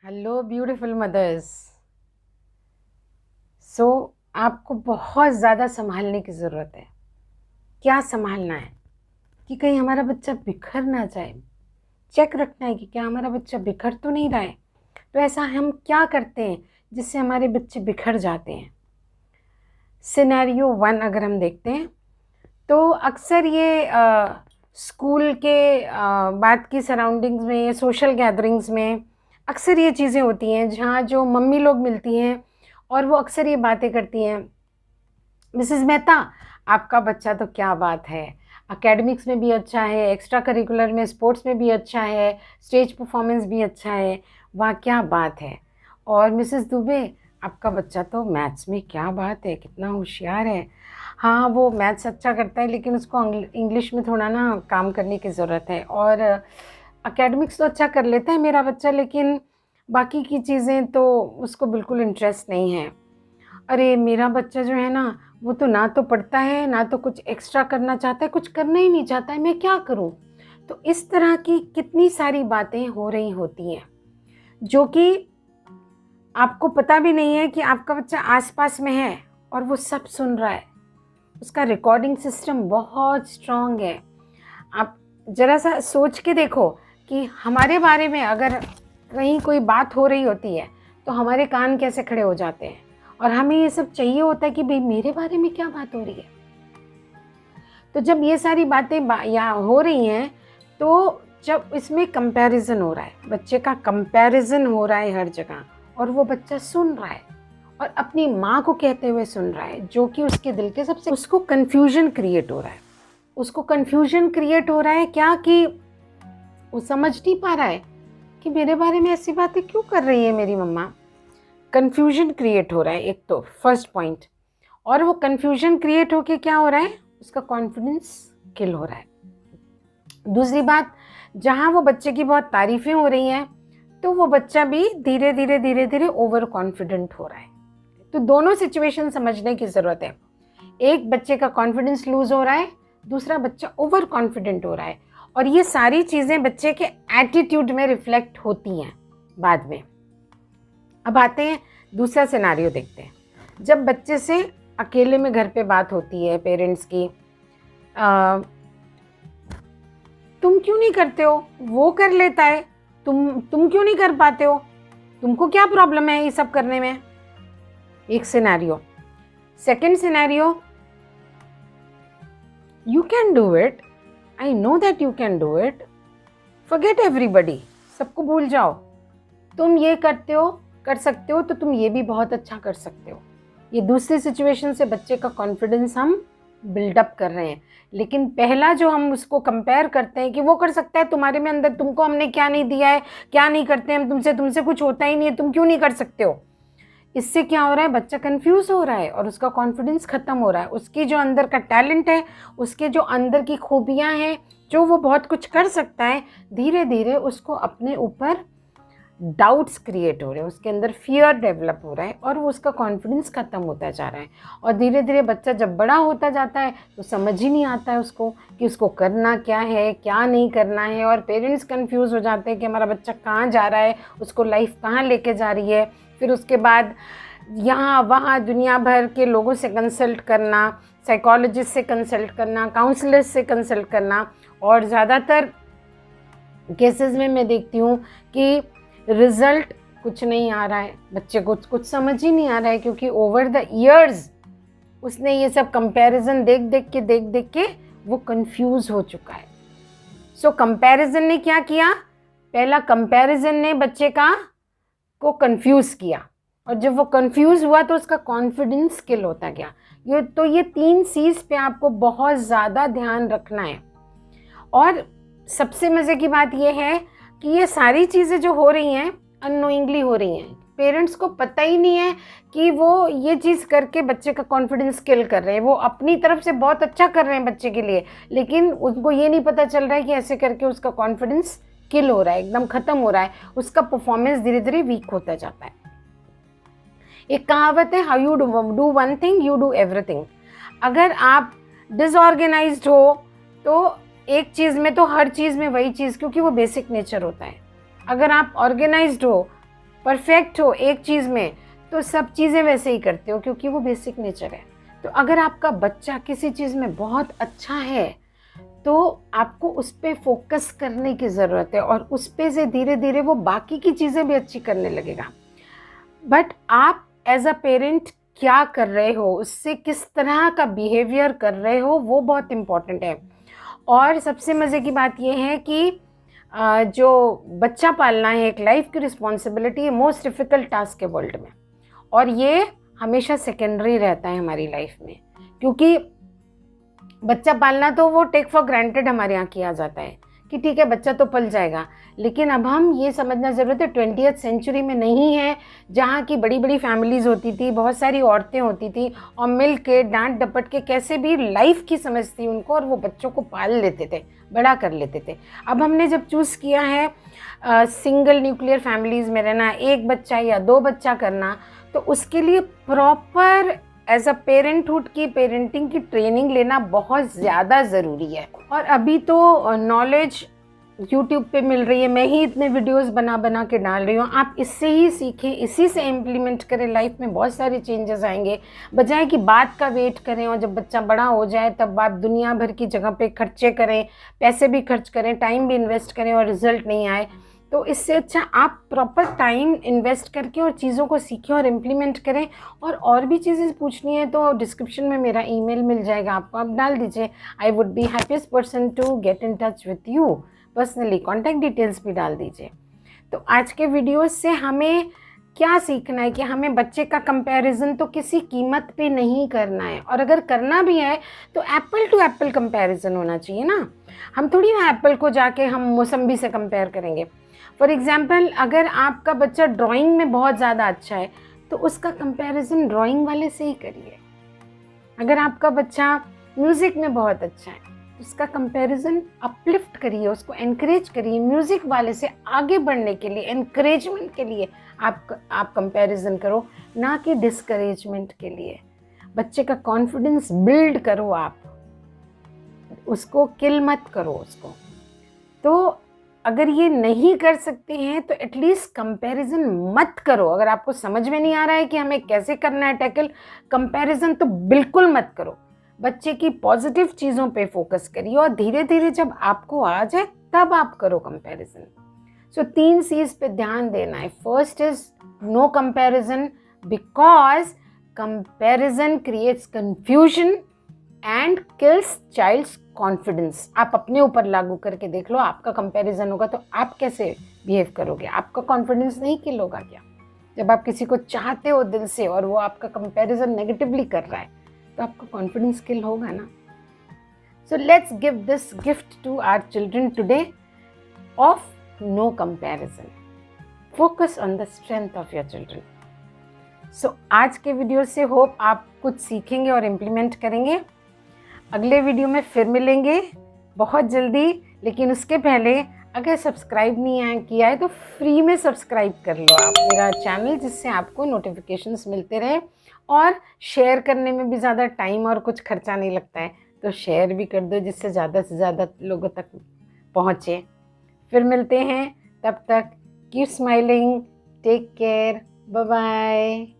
Hello beautiful mother's. सो आपको बहुत ज़्यादा संभालने की ज़रूरत है। क्या संभालना है कि कहीं हमारा बच्चा बिखर ना जाए। चेक रखना है कि क्या हमारा बच्चा बिखर तो नहीं रहा है। तो ऐसा हम क्या करते हैं जिससे हमारे बच्चे बिखर जाते हैं। सिनेरियो 1 अगर हम देखते हैं तो अक्सर ये स्कूल के बाद की सराउंडिंग्स में, सोशल गैदरिंग्स में अक्सर ये चीज़ें होती हैं जहाँ जो मम्मी लोग मिलती हैं और वो अक्सर ये बातें करती हैं, मिसेस मेहता आपका बच्चा तो क्या बात है, एकेडमिक्स में भी अच्छा है, एक्स्ट्रा करिकुलर में स्पोर्ट्स में भी अच्छा है, स्टेज परफॉर्मेंस भी अच्छा है, वाह क्या बात है। और मिसेस दुबे आपका बच्चा तो मैथ्स में क्या बात है, कितना होशियार है। हाँ वो मैथ्स अच्छा करता है लेकिन उसको इंग्लिश में थोड़ा ना काम करने की ज़रूरत है। और एकेडमिक्स तो अच्छा कर लेता है मेरा बच्चा लेकिन बाकी की चीज़ें तो उसको बिल्कुल इंटरेस्ट नहीं है। अरे मेरा बच्चा जो है ना वो तो ना तो पढ़ता है ना तो कुछ एक्स्ट्रा करना चाहता है, कुछ करना ही नहीं चाहता है, मैं क्या करूं। तो इस तरह की कितनी सारी बातें हो रही होती हैं जो कि आपको पता भी नहीं है कि आपका बच्चा आसपास में है और वो सब सुन रहा है। उसका रिकॉर्डिंग सिस्टम बहुत स्ट्रांग है। आप ज़रा सा सोच के देखो कि हमारे बारे में अगर कहीं कोई बात हो रही होती है तो हमारे कान कैसे खड़े हो जाते हैं और हमें ये सब चाहिए होता है कि भाई मेरे बारे में क्या बात हो रही है। तो जब ये सारी बातें यहाँ हो रही हैं तो जब इसमें कंपैरिजन हो रहा है, बच्चे का कंपैरिजन हो रहा है हर जगह और वो बच्चा सुन रहा है और अपनी माँ को कहते हुए सुन रहा है जो कि उसके दिल के सबसे, उसको कन्फ्यूजन क्रिएट हो रहा है। उसको कन्फ्यूजन क्रिएट हो रहा है क्या कि वो समझ नहीं पा रहा है कि मेरे बारे में ऐसी बातें क्यों कर रही है मेरी मम्मा। कन्फ्यूजन क्रिएट हो रहा है एक तो फर्स्ट पॉइंट। और वो कन्फ्यूजन क्रिएट होके क्या हो रहा है, उसका कॉन्फिडेंस किल हो रहा है। दूसरी बात, जहाँ वो बच्चे की बहुत तारीफें हो रही हैं तो वो बच्चा भी धीरे धीरे धीरे धीरे ओवर कॉन्फिडेंट हो रहा है। तो दोनों सिचुएशन समझने की ज़रूरत है। एक बच्चे का कॉन्फिडेंस लूज हो रहा है, दूसरा बच्चा ओवर कॉन्फिडेंट हो रहा है और ये सारी चीज़ें बच्चे के एटीट्यूड में रिफ्लेक्ट होती हैं बाद में। अब आते हैं दूसरा सिनेरियो देखते हैं। जब बच्चे से अकेले में घर पे बात होती है पेरेंट्स की, तुम क्यों नहीं करते हो, वो कर लेता है, तुम क्यों नहीं कर पाते हो, तुमको क्या प्रॉब्लम है ये सब करने में। एक scenario. Second scenario, you can do it, I know that you can do it, forget everybody, सबको भूल जाओ, तुम ये करते हो, कर सकते हो तो तुम ये भी बहुत अच्छा कर सकते हो। ये दूसरी सिचुएशन से बच्चे का कॉन्फिडेंस हम बिल्डअप कर रहे हैं। लेकिन पहला जो हम उसको कंपेयर करते हैं कि वो कर सकता है तुम्हारे में अंदर, तुमको हमने क्या नहीं दिया है, क्या नहीं करते हम तुमसे कुछ होता ही नहीं है, तुम क्यों नहीं कर सकते हो। इससे क्या हो रहा है, बच्चा कंफ्यूज हो रहा है और उसका कॉन्फिडेंस खत्म हो रहा है। उसकी जो अंदर का टैलेंट है, उसके जो अंदर की खूबियां हैं, जो वो बहुत कुछ कर सकता है, धीरे धीरे उसको अपने ऊपर डाउट्स क्रिएट हो रहे हैं, उसके अंदर फियर डेवलप हो रहा है और वो उसका कॉन्फिडेंस ख़त्म होता जा रहा है। और धीरे धीरे बच्चा जब बड़ा होता जाता है तो समझ ही नहीं आता है उसको कि उसको करना क्या है, क्या नहीं करना है। और पेरेंट्स कंफ्यूज हो जाते हैं कि हमारा बच्चा कहाँ जा रहा है, उसको लाइफ कहाँ लेके जा रही है। फिर उसके बाद यहाँ वहाँ दुनिया भर के लोगों से कंसल्ट करना, साइकोलॉजिस्ट से कंसल्ट करना, काउंसलर से कंसल्ट करना। और ज़्यादातर केसेस में मैं देखती हूँ कि रिजल्ट कुछ नहीं आ रहा है, बच्चे को कुछ समझ ही नहीं आ रहा है क्योंकि ओवर द ईयर्स उसने ये सब कंपैरिजन देख देख के वो कंफ्यूज हो चुका है। सो कंपैरिजन ने क्या किया, पहला कंपैरिजन ने बच्चे को कंफ्यूज किया और जब वो कंफ्यूज हुआ तो उसका कॉन्फिडेंस किल होता गया। ये 3 चीज़ पे आपको बहुत ज़्यादा ध्यान रखना है। और सबसे मज़े की बात यह है कि ये सारी चीज़ें जो हो रही हैं अननोइंगली हो रही हैं। पेरेंट्स को पता ही नहीं है कि वो ये चीज़ करके बच्चे का कॉन्फिडेंस किल कर रहे हैं। वो अपनी तरफ से बहुत अच्छा कर रहे हैं बच्चे के लिए, लेकिन उनको ये नहीं पता चल रहा है कि ऐसे करके उसका कॉन्फिडेंस किल हो रहा है, एकदम ख़त्म हो रहा है, उसका परफॉर्मेंस धीरे धीरे वीक होता जाता है। एक कहावत है, how you do one thing you do everything. अगर आप डिसऑर्गेनाइज्ड हो तो एक चीज़ में तो हर चीज़ में वही चीज़, क्योंकि वो बेसिक नेचर होता है। अगर आप ऑर्गेनाइज्ड हो परफेक्ट हो एक चीज़ में तो सब चीज़ें वैसे ही करते हो, क्योंकि वो बेसिक नेचर है। तो अगर आपका बच्चा किसी चीज़ में बहुत अच्छा है तो आपको उस पे फोकस करने की ज़रूरत है, और उस पे से धीरे धीरे वो बाकी की चीज़ें भी अच्छी करने लगेगा। बट आप एज अ पेरेंट क्या कर रहे हो, उससे किस तरह का बिहेवियर कर रहे हो, वो बहुत इम्पॉर्टेंट है। और सबसे मज़े की बात यह है कि जो बच्चा पालना है एक लाइफ की रिस्पॉन्सिबिलिटी है, मोस्ट डिफ़िकल्ट टास्क है वर्ल्ड में, और ये हमेशा सेकेंडरी रहता है हमारी लाइफ में, क्योंकि बच्चा पालना तो वो टेक फॉर ग्रांटेड हमारे यहाँ किया जाता है कि ठीक है बच्चा तो पल जाएगा। लेकिन अब हम ये समझना ज़रूरत है 20th सेंचुरी में नहीं है जहाँ की बड़ी बड़ी फैमिलीज़ होती थी, बहुत सारी औरतें होती थी और मिल के डांट डपट के कैसे भी लाइफ की समझ थी उनको, और वो बच्चों को पाल लेते थे, बड़ा कर लेते थे। अब हमने जब चूज़ किया है सिंगल न्यूक्लियर फैमिलीज़ में रहना, एक बच्चा या 2 बच्चा करना, तो उसके लिए प्रॉपर एज अ पेरेंटहुड की पेरेंटिंग की ट्रेनिंग लेना बहुत ज़्यादा ज़रूरी है। और अभी तो नॉलेज यूट्यूब पे मिल रही है, मैं ही इतने वीडियोस बना बना के डाल रही हूँ, आप इससे ही सीखें, इसी से इम्प्लीमेंट करें, लाइफ में बहुत सारे चेंजेस आएंगे। बजाय कि बात का वेट करें और जब बच्चा बड़ा हो जाए तब आप दुनिया भर की जगह पे खर्चे करें, पैसे भी खर्च करें, टाइम भी इन्वेस्ट करें और रिजल्ट नहीं आए, तो इससे अच्छा आप प्रॉपर टाइम इन्वेस्ट करके और चीज़ों को सीखें और इम्प्लीमेंट करें। और भी चीज़ें पूछनी है तो डिस्क्रिप्शन में मेरा ईमेल मिल जाएगा आपको, आप डाल दीजिए। I would be happiest person to get in touch with you personally, contact details भी डाल दीजिए। तो आज के वीडियो से हमें क्या सीखना है कि हमें बच्चे का कंपैरिजन तो किसी कीमत पे नहीं करना है, और अगर करना भी है तो एप्पल टू एप्पल कंपैरिजन होना चाहिए ना। हम थोड़ी ना एप्पल को जाके हम मौसम्बी से कंपेयर करेंगे। फॉर एग्ज़ाम्पल अगर आपका बच्चा ड्राइंग में बहुत ज़्यादा अच्छा है तो उसका कंपैरिजन ड्राइंग वाले से ही करिए। अगर आपका बच्चा म्यूज़िक में बहुत अच्छा है तो उसका कंपैरिजन अपलिफ्ट करिए, उसको एनकरेज करिए, म्यूज़िक वाले से आगे बढ़ने के लिए, एनकरेजमेंट के लिए आप कंपैरिजन करो, ना कि डिस्करेजमेंट के लिए। बच्चे का कॉन्फिडेंस बिल्ड करो, आप उसको किल मत करो उसको। तो अगर ये नहीं कर सकते हैं तो एटलीस्ट कंपैरिजन मत करो। अगर आपको समझ में नहीं आ रहा है कि हमें कैसे करना है टैकल कंपैरिजन, तो बिल्कुल मत करो। बच्चे की पॉजिटिव चीज़ों पे फोकस करिए और धीरे धीरे जब आपको आ जाए तब आप करो कंपैरिजन। सो 3 C's पे ध्यान देना है। First is no comparison, because comparison creates confusion and kills child's confidence. आप अपने ऊपर लागू करके देख लो, आपका कंपैरिजन होगा तो आप कैसे बिहेव करोगे? आपका कॉन्फिडेंस नहीं किल होगा क्या? जब आप किसी को चाहते हो दिल से और वो आपका कंपैरिजन नेगेटिवली कर रहा है तो आपका कॉन्फिडेंस किल होगा ना। So let's give this gift to our children today of no comparison. Focus on the strength of your children. So आज के वीडियो से होप आप कुछ सीखेंगे और इम्प्लीमेंट करेंगे। अगले वीडियो में फिर मिलेंगे बहुत जल्दी, लेकिन उसके पहले अगर सब्सक्राइब नहीं किया है तो फ्री में सब्सक्राइब कर लो आप मेरा चैनल, जिससे आपको नोटिफिकेशंस मिलते रहे। और शेयर करने में भी ज़्यादा टाइम और कुछ खर्चा नहीं लगता है, तो शेयर भी कर दो जिससे ज़्यादा से ज़्यादा लोगों तक पहुँचे। फिर मिलते हैं, तब तक keep smiling, take care, bye bye.